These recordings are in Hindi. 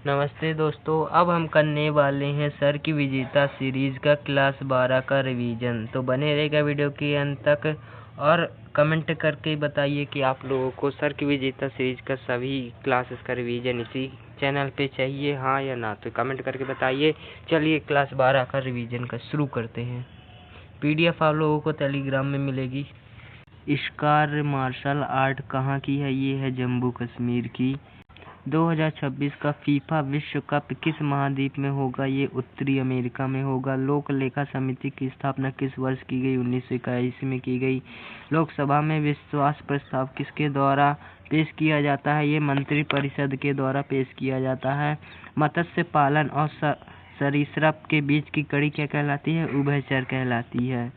नमस्ते दोस्तों, अब हम करने वाले हैं सर की विजेता सीरीज का क्लास 12 का रिवीजन। तो बने रहेगा वीडियो के अंत तक और कमेंट करके बताइए कि आप लोगों को सर की विजेता सीरीज का सभी क्लासेस का रिवीजन इसी चैनल पे चाहिए, हाँ या ना। तो कमेंट करके बताइए। चलिए क्लास 12 का रिवीजन का शुरू करते हैं। PDF आप लोगों को टेलीग्राम में मिलेगी। स्कार मार्शल आर्ट कहाँ की है? ये है जम्मू कश्मीर की। 2026 का फीफा विश्व कप किस महाद्वीप में होगा? ये उत्तरी अमेरिका में होगा। लोक लेखा समिति की स्थापना किस वर्ष की गई? 1981 में की गई। लोकसभा में विश्वास प्रस्ताव किसके द्वारा पेश किया जाता है? ये मंत्रिपरिषद के द्वारा पेश किया जाता है। मत्स्य पालन और सरीसृप के बीच की कड़ी क्या कहलाती है? उभयचर कहलाती है।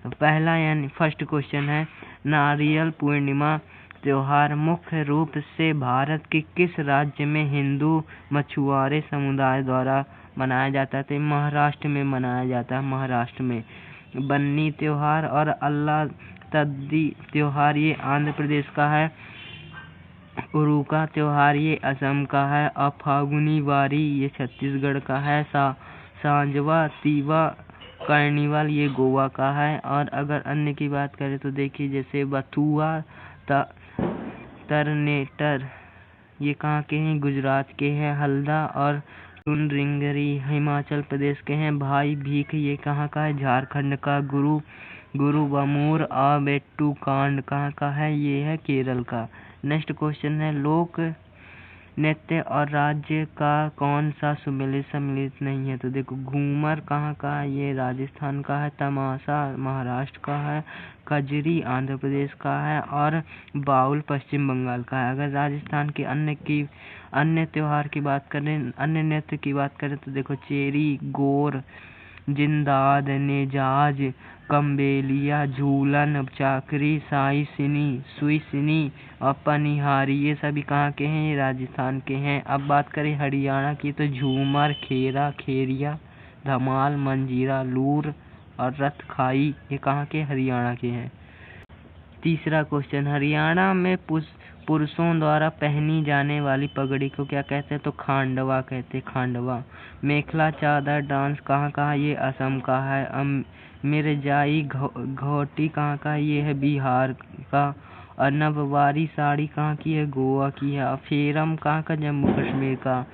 पहला यानी फर्स्ट क्वेश्चन है, नारियल पूर्णिमा त्योहार मुख्य रूप से भारत के किस राज्य में हिंदू मछुआरे समुदाय द्वारा मनाया जाता है? तो महाराष्ट्र में मनाया जाता है। महाराष्ट्र में बन्नी त्योहार और अल्लाह तद्दी त्योहार ये आंध्र प्रदेश का है। उरुका त्योहार ये असम का है। और फागुनी वारी ये छत्तीसगढ़ का है। सांजवा तीवा कार्निवल ये गोवा का है। और अगर अन्य की बात करें तो देखिए, जैसे बथुआ तरनेटर ये कहाँ के हैं? गुजरात के हैं। हल्दा और टुनरिंगरी हिमाचल प्रदेश के हैं। भाई भीख ये कहाँ का है? झारखंड का। गुरुवामूर और बेट्टुकांड कहाँ का है? ये है केरल का। नेक्स्ट क्वेश्चन है, लोक नृत्य और राज्य का कौन सा सम्मिलित नहीं है? तो देखो, घूमर कहाँ का है? ये राजस्थान का है। तमाशा महाराष्ट्र का है। कजरी आंध्र प्रदेश का है। और बाउल पश्चिम बंगाल का है। अगर राजस्थान के अन्य त्योहार की बात करें, अन्य नृत्य की बात करें तो देखो, चेरी, गोर, जिंदाद, नेजाज, कम्बेलिया, झूलन, चाकरी, सुईसिनी और पनिहारी ये सभी कहाँ के हैं? ये राजस्थान के हैं। अब बात करें हरियाणा की तो झूमर, खेरा, खेरिया, धमाल, मंजीरा, लूर और रतखाई ये कहाँ के? हरियाणा के हैं। तीसरा क्वेश्चन, हरियाणा में पुरुषों द्वारा पहनी जाने वाली पगड़ी को क्या कहते हैं? तो खांडवा कहते हैं। खांडवा। मेखला चादर डांस कहाँ का है? ये असम का है। मिर्जाई घोटी कहाँ का है? ये है बिहार का। और नववारी साड़ी कहाँ की है? गोवा की है। और फेरम कहाँ का? जम्मू कश्मीर का।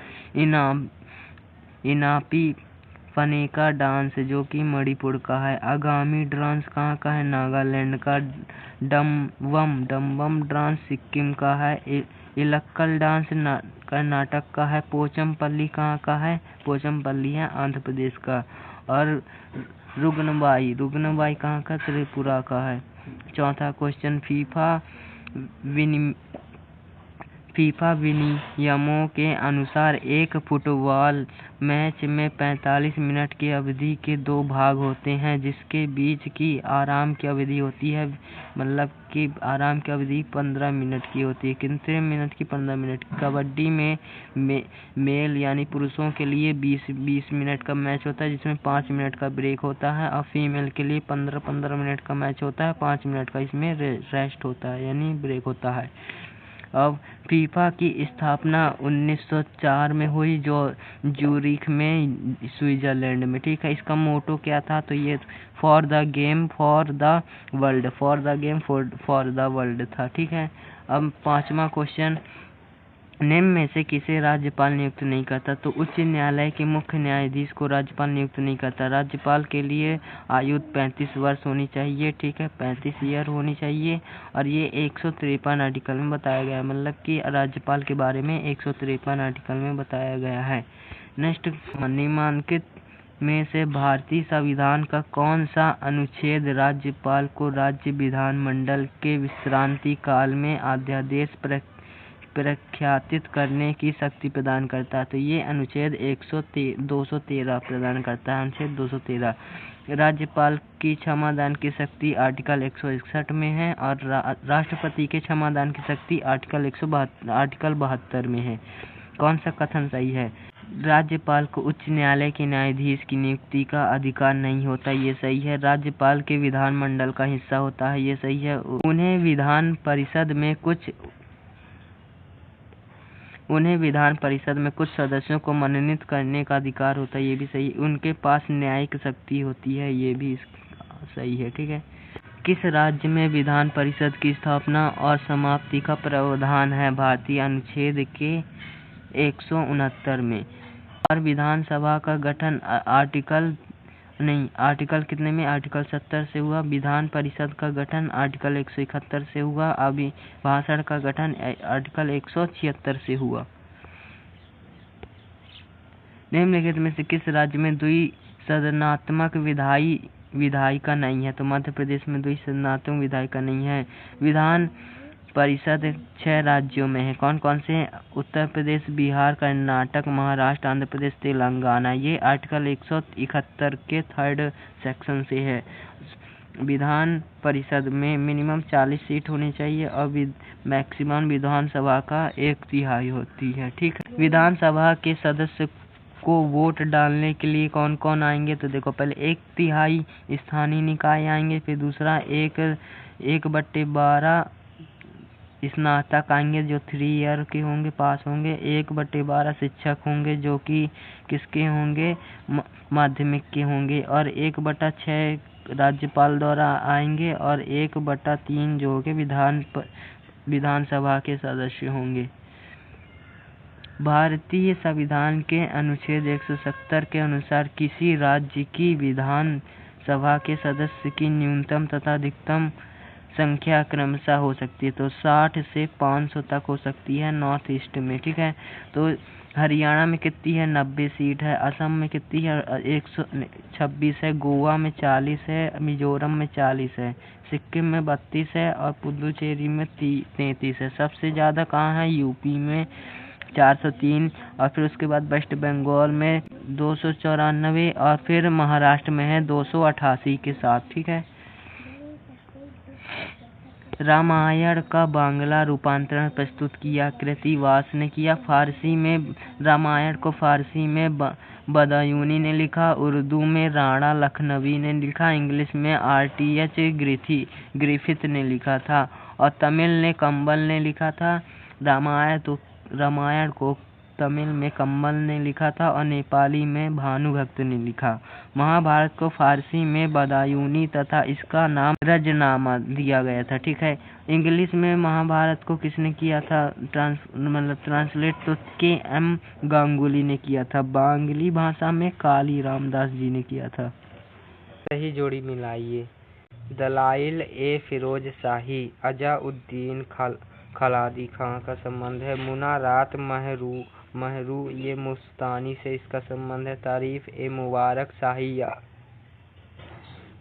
इनापी फनेका डांस जो कि मणिपुर का है। आगामी डांस कहाँ का है? नागालैंड का। डमबम डांस सिक्किम का है। इलक्कल डांस कर्नाटक का है। पोचमपल्ली कहाँ का है? पोचमपल्ली है आंध्र प्रदेश का। और रुग्नबाई कहाँ का? त्रिपुरा का है। चौथा क्वेश्चन, फीफा विनियमों के अनुसार एक फुटबॉल मैच में 45 मिनट की अवधि के 2 भाग होते हैं, जिसके बीच की आराम की अवधि होती है, मतलब कि आराम की अवधि 15 मिनट की होती है। कितने मिनट की? 15 मिनट। कबड्डी में मेल यानी पुरुषों के लिए 20 मिनट का मैच होता है, जिसमें 5 मिनट का ब्रेक होता है। और फीमेल के लिए 15 मिनट का मैच होता है, 5 मिनट का इसमें रेस्ट होता है यानी ब्रेक होता है। अब फीफा की स्थापना 1904 में हुई, जो ज्यूरिख में स्विट्जरलैंड में। ठीक है, इसका मोटो क्या था? तो ये for the game for the world था। ठीक है। अब पांचवा क्वेश्चन, निम्न में से किसे राज्यपाल नियुक्त नहीं करता? तो उच्च न्यायालय के मुख्य न्यायाधीश को राज्यपाल नियुक्त नहीं करता। राज्यपाल के लिए आयु 35 वर्ष होनी चाहिए। ठीक है, 35 ईयर होनी चाहिए। और ये 153 आर्टिकल में बताया गया है, मतलब कि राज्यपाल के बारे में 153 आर्टिकल में बताया गया है। नेक्स्ट, निम्नलिखित में से भारतीय संविधान का कौन सा अनुच्छेद राज्यपाल को राज्य विधानमंडल के विश्रांति काल में अध्यादेश प्रख्यापित करने की शक्ति प्रदान करता है? तो ये अनुच्छेद 213 प्रदान करता है। अनुच्छेद 213। राज्यपाल की क्षमादान की शक्ति आर्टिकल 161 में है। और राष्ट्रपति के क्षमादान की शक्ति आर्टिकल 72 में है। कौन सा कथन सही है? राज्यपाल को उच्च न्यायालय के न्यायाधीश की नियुक्ति का अधिकार नहीं होता, ये सही है। राज्यपाल के विधानमंडल का हिस्सा होता है, ये सही है। उन्हें विधान परिषद में कुछ उन्हें विधान परिषद में कुछ सदस्यों को मनोनीत करने का अधिकार होता है, ये भी सही। उनके पास न्यायिक शक्ति होती है, ये भी सही है, ठीक है। किस राज्य में विधान परिषद की स्थापना और समाप्ति का प्रावधान है? भारतीय अनुच्छेद के 169 में। और विधानसभा का गठन आर्टिकल कितने में? आर्टिकल 70 से हुआ। विधान परिषद का गठन आर्टिकल 171 से हुआ। अभिभाषण का गठन आर्टिकल 176 से हुआ। निम्नलिखित में से किस राज्य में द्विसदनात्मक विधायिका नहीं है? तो मध्य प्रदेश में द्विसदनात्मक विधायिका नहीं है। विधान परिषद 6 राज्यों में है। कौन कौन से हैं? उत्तर प्रदेश, बिहार, कर्नाटक, महाराष्ट्र, आंध्र प्रदेश, तेलंगाना। ये आर्टिकल 171 के 3rd सेक्शन से है। विधान परिषद में मिनिमम 40 सीट होनी चाहिए और मैक्सिमम विधानसभा का 1/3 होती है, ठीक है। विधानसभा के सदस्य को वोट डालने के लिए कौन कौन आएंगे? तो देखो, पहले 1/3 स्थानीय निकाय आएंगे, फिर दूसरा 1/12 स्नातक आएंगे जो 3 ईयर के होंगे, पास होंगे। 1/12 शिक्षक होंगे जो कि किसके होंगे? माध्यमिक के होंगे। और 1/6 राज्यपाल द्वारा आएंगे और 1/3 जो होंगे विधानसभा के सदस्य होंगे। भारतीय संविधान के अनुच्छेद 170 के अनुसार किसी राज्य की विधान सभा के सदस्य की न्यूनतम तथा अधिकतम संख्या क्रमशः हो सकती है। तो 60 से 500 तक हो सकती है नॉर्थ ईस्ट में, ठीक है। तो हरियाणा में कितनी है? 90 सीट है। असम में कितनी है? 126 है। गोवा में 40 है। मिजोरम में 40 है। सिक्किम में 32 है और पुडुचेरी में 33 है। सबसे ज़्यादा कहाँ है? यूपी में 403 और फिर उसके बाद वेस्ट बंगाल में 294 और फिर महाराष्ट्र में है 288 के साथ, ठीक है। रामायण का बांग्ला रूपांतरण प्रस्तुत किया कृतिवास ने किया। फारसी में रामायण को फारसी में बदायूनी ने लिखा। उर्दू में राणा लखनवी ने लिखा। इंग्लिश में RTH ग्रिफिथ ने लिखा था और तमिल ने कंबल ने लिखा था। रामायण को तमिल में कंबल ने लिखा था और नेपाली में भानुभक्त ने लिखा। महाभारत को फारसी में बदायूनी तथा इसका नाम रजनामा दिया गया था, ठीक है। इंग्लिश में महाभारत को किसने किया था ट्रांसलेट? तो KM गांगुली ने किया था। बांग्ली भाषा में काली रामदास जी ने किया था। सही जोड़ी मिलाइए। दलाइल ए फिरोज शाही अजाउद्दीन खलादी खां का संबंध है। मुनारात महरू ये मुस्तानी से इसका संबंध है। तारीफ ए मुबारक शाही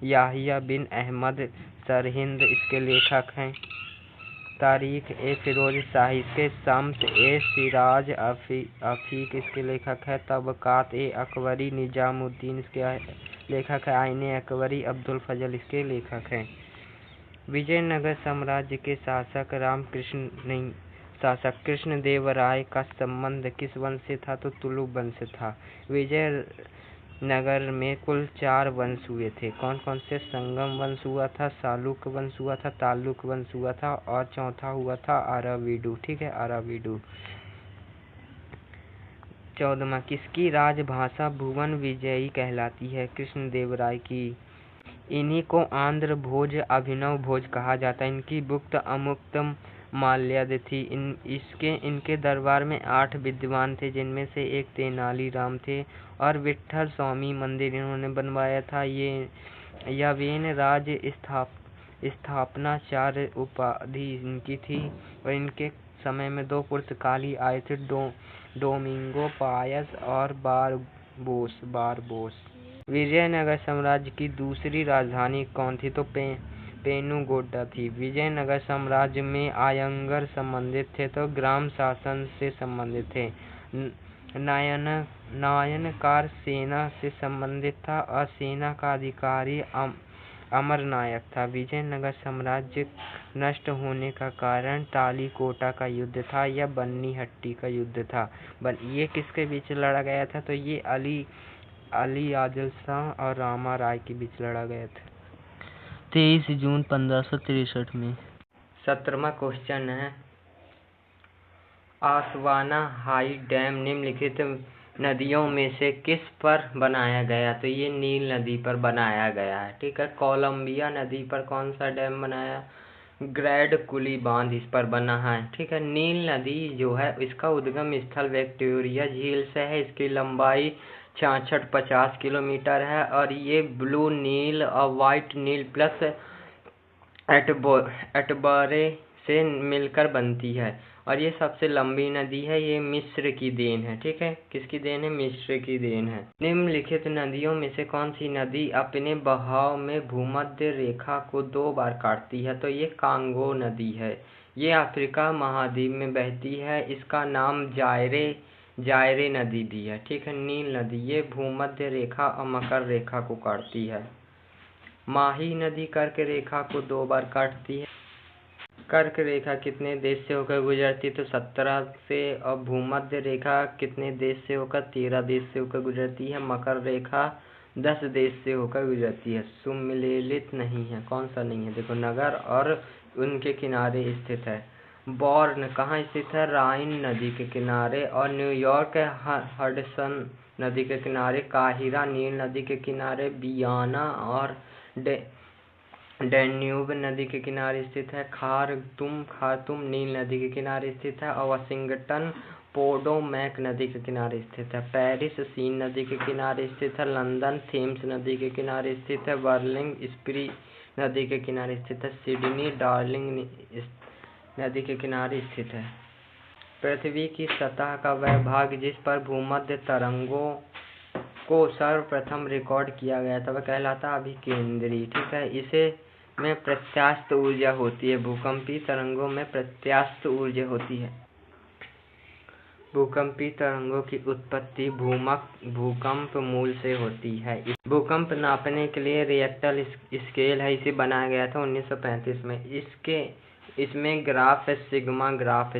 याहिया बिन अहमद सरहिंद इसके लेखक हैं। तारीख ए फिरोज शाही के शम्स ए सिराज अफीक इसके लेखक है। तबकात ए अकबरी निजामुद्दीन इसके लेखक है। आईने अकबरी अब्दुल फजल इसके लेखक हैं। विजयनगर साम्राज्य के शासक कृष्णदेवराय का संबंध किस वंश से था? तो तुलुक वंश से था। विजयनगर में कुल 4 वंश हुए थे। कौन कौन से? संगम वंश हुआ था, सालुक वंश हुआ था, तालुक वंश हुआ था और चौथा हुआ था अराविडु, ठीक है, अराविडु। 14वां किसकी राजभाषा भुवन विजयी कहलाती है? कृष्णदेवराय की। इन्हीं को आंध्र भोज अभिनव भोज कहा जाता है। इनकी गुप्त अमुक्त माल्याद थी। इनके दरबार में 8 विद्वान थे जिनमें से एक तेनालीराम थे और विट्ठल स्वामी मंदिर इन्होंने बनवाया था। यह वेन राज स्थापनाचार्य उपाधि इनकी थी और इनके समय में 2 पुर्तगाली आए थे, डोमिंगो पायस और बारबोस। विजयनगर साम्राज्य की दूसरी राजधानी कौन थी? तो पेनुगोड्डा थी। विजयनगर साम्राज्य में आयंगर संबंधित थे तो ग्राम शासन से संबंधित थे। नायनकार सेना से संबंधित था और सेना का अधिकारी अमरनायक था। विजयनगर साम्राज्य नष्ट होने का कारण तालीकोटा का युद्ध था या बन्नीहट्टी का युद्ध था। ये किसके बीच लड़ा गया था? तो ये अली आदिल शाह और रामा राय के बीच लड़ा गया था 23 जून 1563 में। 17वां क्वेश्चन है आसवाना हाई डैम निम्नलिखित नदियों में से किस पर बनाया गया? तो ये नील नदी पर बनाया गया है। ठीक है। कोलंबिया नदी पर कौन सा डैम बनाया? ग्रेट कुली बांध इस पर बना है। ठीक है। नील नदी जो है इसका उद्गम स्थल विक्टोरिया झील से है। इसकी लंबाई 66-50 किलोमीटर है और ये ब्लू नील और वाइट नील प्लस एटबरे से मिलकर बनती है और ये सबसे लंबी नदी है। ये मिस्र की देन है। ठीक है। किसकी देन है? मिस्र की देन है। निम्नलिखित नदियों में से कौन सी नदी अपने बहाव में भूमध्य रेखा को 2 बार काटती है? तो ये कांगो नदी है। ये अफ्रीका महाद्वीप में बहती है। इसका नाम जायरे नदी भी है। ठीक है। नील नदी ये भूमध्य रेखा और मकर रेखा को काटती है। माही नदी कर्क रेखा को 2 बार काटती है। कर्क रेखा कितने देश से होकर गुजरती? तो 17 से। और भूमध्य रेखा कितने देश से होकर? 13 देश से होकर गुजरती है। मकर रेखा 10 देश से होकर गुजरती है। सुमेलित नहीं है। कौन सा नहीं है? देखो, नगर और उनके किनारे स्थित है। बॉर्न कहाँ स्थित है? राइन नदी के किनारे। और न्यूयॉर्क हडसन नदी के किनारे। काहिरा नील नदी के किनारे। वियना और डैन्यूब नदी के किनारे स्थित है। खार्तूम नील नदी के किनारे स्थित है। और वाशिंगटन पोटोमैक नदी के किनारे स्थित है। पेरिस सीन नदी के किनारे स्थित है। लंदन थेम्स नदी के किनारे स्थित है। बर्लिन स्प्री नदी के किनारे स्थित है। सिडनी डार्लिंग नदी के किनारे स्थित है। पृथ्वी की सतह का वह भाग जिस पर भूमध्य तरंगों को सर्वप्रथम रिकॉर्ड किया गया था वह कहलाता अभिकेंद्री। ठीक है। इसे में प्रत्यास्थ ऊर्जा होती है। भूकंपी तरंगों में प्रत्यास्थ ऊर्जा होती है। भूकंपी तरंगों की उत्पत्ति भूकंप मूल से होती है। भूकंप नापने के लिए रिएक्टर स्केल है। इसे बनाया गया था 1935 में। इसमें ग्राफ है, सिग्मोग्राफ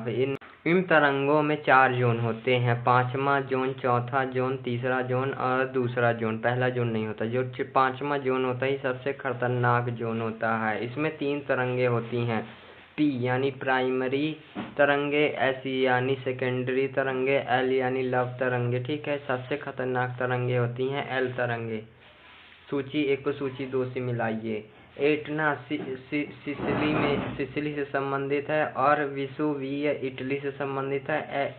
है। इन तरंगों में 4 जोन होते हैं। 5वां जोन, चौथा जोन, तीसरा जोन और दूसरा जोन। पहला जोन नहीं होता। जो 5वां जोन होता है सबसे खतरनाक जोन होता है। इसमें 3 तरंगे होती हैं। P यानी प्राइमरी तरंगे, S यानी सेकेंडरी तरंगे, L यानी लव तरंगे। ठीक है। सबसे खतरनाक तरंगे होती हैं L तरंगे। सूची 1 को सूची 2 से मिलाइए। एटना सिसिली से संबंधित है और विसुविय इटली से संबंधित है।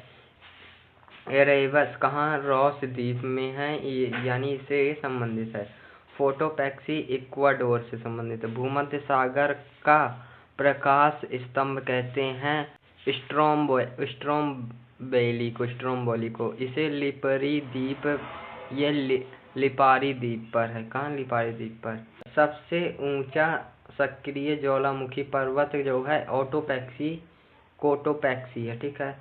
एरेबस कहाँ? रॉस द्वीप में है, यानी इससे संबंधित है। फोटोपैक्सी इक्वाडोर से संबंधित है। भूमध्य सागर का प्रकाश स्तंभ कहते हैं स्ट्रोम्बोली को। इसे लिपरी द्वीप, ये लिपारी द्वीप पर है। कहाँ? लिपारी द्वीप पर। सबसे ऊंचा सक्रिय ज्वालामुखी पर्वत जो है कोटोपैक्सी है। ठीक है।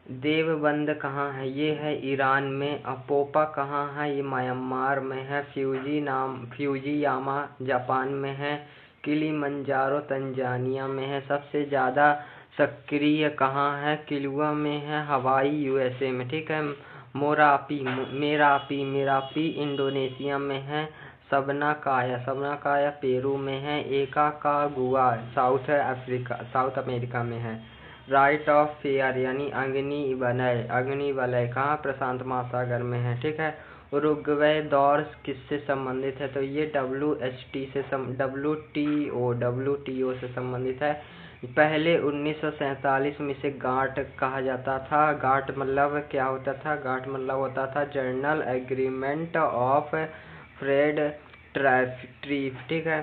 देवबंद कहाँ है? ये है ईरान में। अपोपा कहाँ है? ये म्यांमार में है। फ्यूजियामा जापान में है। किलिमंजारो तंजानिया में है। सबसे ज़्यादा सक्रिय कहाँ है? किलुआ में है, हवाई USA में। ठीक है। मेरापी इंडोनेशिया में है। सबनाकाया पेरू में है। एकाकागुआ साउथ अमेरिका में है। राइट ऑफ फेयर यानी अग्निवलय कहाँ? प्रशांत महासागर में है। ठीक है। उरुग्वे दौर किससे संबंधित है? तो ये WTO से संबंधित है। पहले 1947 में इसे गांठ कहा जाता था। गांठ मतलब क्या होता था? गांठ मतलब होता था जर्नल एग्रीमेंट ऑफ फ्रेड ट्रीफ। ठीक है।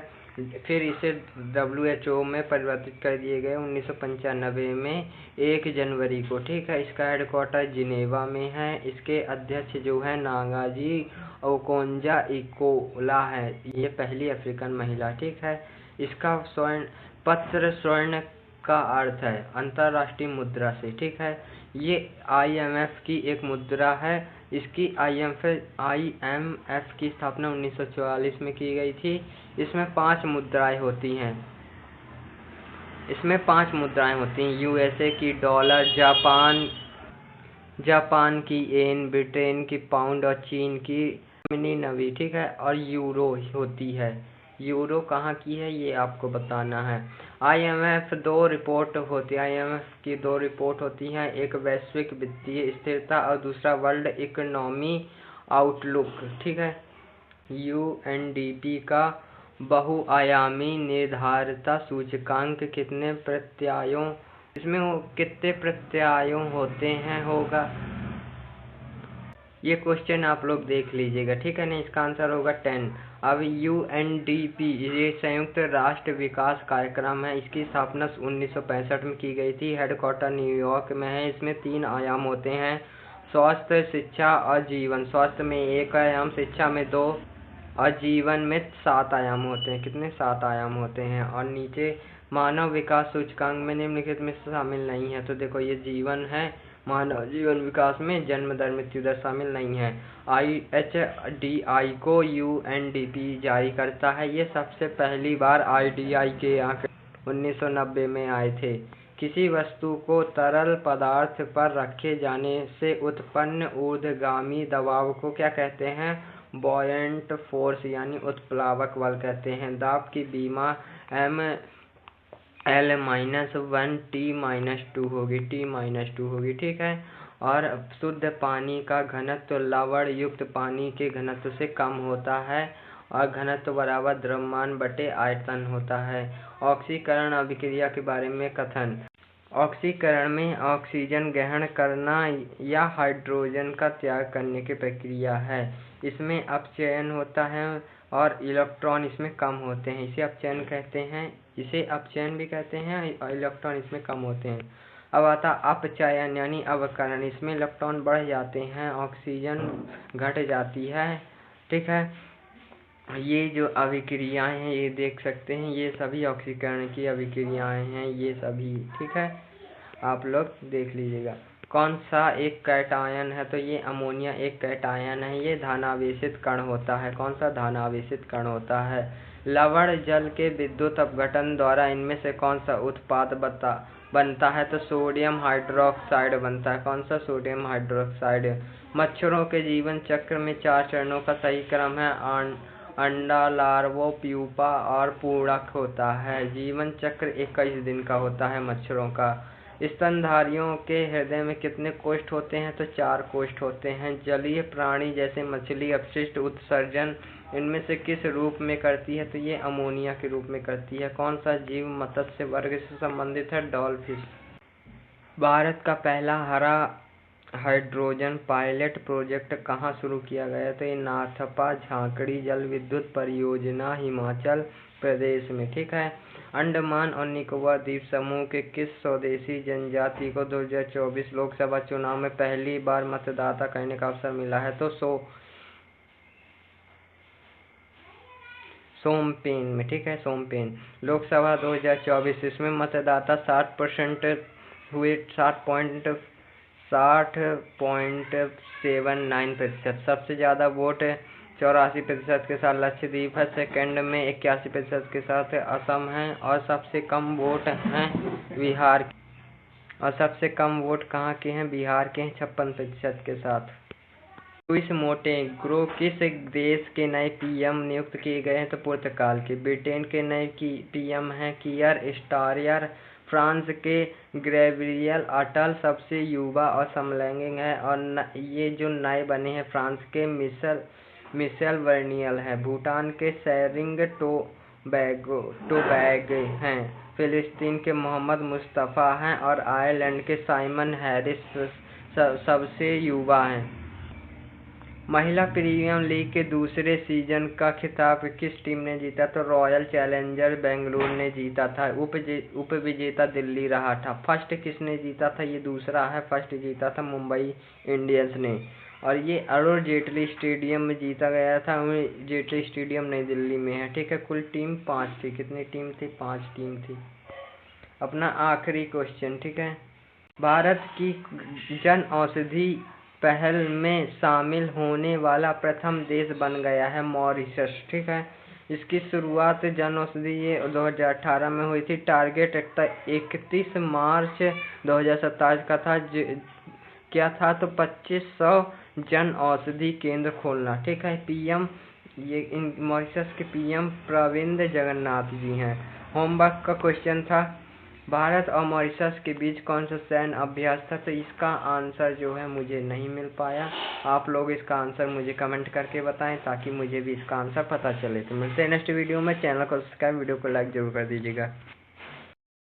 फिर इसे WHO में परिवर्तित कर दिए गए 1995 में 1 जनवरी को। ठीक है। इसका हेडक्वार्टर जिनेवा में है। इसके अध्यक्ष जो है नागाजी ओकोंजा इकोला है। ये पहली अफ्रीकन महिला। ठीक है। इसका स्वर्ण का अर्थ है अंतर्राष्ट्रीय मुद्रा से। ठीक है। ये IMF की एक मुद्रा है। इसकी IMF की स्थापना 1944 में की गई थी। इसमें 5 मुद्राएं होती हैं। USA की डॉलर, जापान की येन, ब्रिटेन की पाउंड और चीन की नवी। ठीक है। और यूरो होती है। यूरो कहाँ की है ये आपको बताना है। IMF दो रिपोर्ट होती है, IMF की दो रिपोर्ट होती हैं, एक वैश्विक वित्तीय स्थिरता और दूसरा वर्ल्ड इकोनॉमी आउटलुक, ठीक है। UNDP का बहुआयामी निर्धारिता सूचकांक कितने प्रत्यायों, इसमें कितने प्रत्यायों होते हैं होगा, ये क्वेश्चन आप लोग देख लीजिएगा, ठीक है ना। इसका आंसर होगा 10। अब UNDP ये संयुक्त राष्ट्र विकास कार्यक्रम है, इसकी स्थापना 1965 में की गई थी, हेडक्वार्टर न्यूयॉर्क में है। इसमें 3 आयाम होते हैं, स्वास्थ्य, शिक्षा और जीवन। स्वास्थ्य में 1 आयाम, शिक्षा में 2 और जीवन में 7 आयाम होते हैं। कितने? 7 आयाम होते हैं। और नीचे मानव विकास सूचकांक में निम्नलिखित में शामिल नहीं है, तो देखो ये जीवन है, मानव जीवन विकास में जन्म दर, मृत्यु दर शामिल नहीं है। IHDI को UNDP जारी करता है। ये सबसे पहली बार IDI के आंकड़े 1990 में आए थे। किसी वस्तु को तरल पदार्थ पर रखे जाने से उत्पन्न ऊर्ध्वगामी दबाव को क्या कहते हैं? बॉयंट फोर्स यानी उत्प्लावक बल कहते हैं। दाब की बीमा ML-1 T-2 होगी, T-2 होगी, ठीक है। और शुद्ध पानी का घनत्व लवण युक्त पानी के घनत्व से कम होता है और घनत्व बराबर द्रव्यमान बटे आयतन होता है। ऑक्सीकरण अभिक्रिया के बारे में कथन। ऑक्सीकरण में ऑक्सीजन ग्रहण करना या हाइड्रोजन का त्याग करने की प्रक्रिया है। इसमें अपचयन होता है और इलेक्ट्रॉन इसमें कम होते हैं, इसे अपचयन कहते हैं, इसे अपचयन भी कहते हैं और इलेक्ट्रॉन इसमें कम होते हैं। अब आता अपचयन यानी अवकरण, इसमें इलेक्ट्रॉन बढ़ जाते हैं, ऑक्सीजन घट जाती है, ठीक है। ये जो अभिक्रियाएं हैं ये देख सकते हैं, ये सभी ऑक्सीकरण की अभिक्रियाएं हैं, ये सभी, ठीक है। आप लोग देख लीजिएगा। कौन सा एक कैटायन है? तो ये अमोनिया एक कैटायन है, ये धनावेशित कण होता है। कौन सा? धनावेशित कण होता है। लवण जल के विद्युत अपघटन द्वारा इनमें से कौन सा उत्पाद बनता है? तो सोडियम हाइड्रोक्साइड बनता है। कौन सा? Sodium hydroxide. मच्छरों के जीवन चक्र में 4 चरणों का सही क्रम है, अंडा, लार्वा, प्यूपा और पूर्णक होता है। जीवन चक्र 21 दिन का होता है मच्छरों का। स्तनधारियों के हृदय में कितने कोष्ठ होते हैं? तो 4 कोष्ठ होते हैं। जलीय प्राणी जैसे मछली अपशिष्ट उत्सर्जन इनमें से किस रूप में करती है? तो ये अमोनिया के रूप में करती है। कौन सा जीव मत्स्य वर्ग से संबंधित है? डॉल्फिन। भारत का पहला हरा हाइड्रोजन पायलट प्रोजेक्ट कहाँ शुरू किया गया? तो ये नाथपा झांकड़ी जल विद्युत परियोजना हिमाचल प्रदेश में, ठीक है। अंडमान और निकोबार द्वीप समूह के किस स्वदेशी जनजाति को 2024 लोकसभा चुनाव में पहली बार मतदाता करने का अवसर मिला है? तो सोमपेन में, ठीक है, सोमपेन। लोकसभा 2024 इसमें मतदाता 60% हुए, 60.79%। सबसे ज़्यादा वोट 84% के साथ लक्षद्वीप है, सेकंड में 81% के साथ असम है और सबसे कम वोट हैं बिहार, और सबसे कम वोट कहाँ के हैं? बिहार के हैं 56% के साथ। लुइस मोंटेग्रो किस देश के नए PM नियुक्त किए गए हैं? तो पुर्तगाल के। ब्रिटेन के नए PM हैं कियर स्टारयर। फ्रांस के गैब्रियल अटल सबसे युवा और समलैंगिक है। और ये जो नए बने हैं फ्रांस के मिशेल वर्नियल है। भूटान के सेरिंग टोबैगो हैं। फिलिस्तीन के मोहम्मद मुस्तफ़ा हैं और आयरलैंड के साइमन हैरिस सबसे युवा हैं। महिला प्रीमियर लीग के दूसरे सीजन का खिताब किस टीम ने जीता? तो रॉयल चैलेंजर बेंगलुरु ने जीता था। उप विजेता दिल्ली रहा था। फर्स्ट किसने जीता था? ये दूसरा है, फर्स्ट जीता था मुंबई इंडियंस ने। और ये अरुण जेटली स्टेडियम में जीता गया था। जेटली स्टेडियम नई दिल्ली में है, ठीक है। कुल टीम 5 थी। कितनी टीम थी? 5 टीम थी। अपना आखिरी क्वेश्चन, ठीक है। भारत की जन औषधि पहल में शामिल होने वाला प्रथम देश बन गया है मॉरिशस, ठीक है। इसकी शुरुआत जन औषधि ये 2018 में हुई थी। टारगेट 31 मार्च 2027 का था। क्या था? तो 2500 जन औषधि केंद्र खोलना, ठीक है। PM ये इन मॉरिशस के पीएम प्रविंद जगन्नाथ जी हैं। होमवर्क का क्वेश्चन था भारत और मॉरिशस के बीच कौन सा सैन्य अभ्यास था, तो इसका आंसर जो है मुझे नहीं मिल पाया। आप लोग इसका आंसर मुझे कमेंट करके बताएं ताकि मुझे भी इसका आंसर पता चले। तो मिलते हैं नेक्स्ट वीडियो में। चैनल को सब्सक्राइब, वीडियो को लाइक जरूर कर दीजिएगा।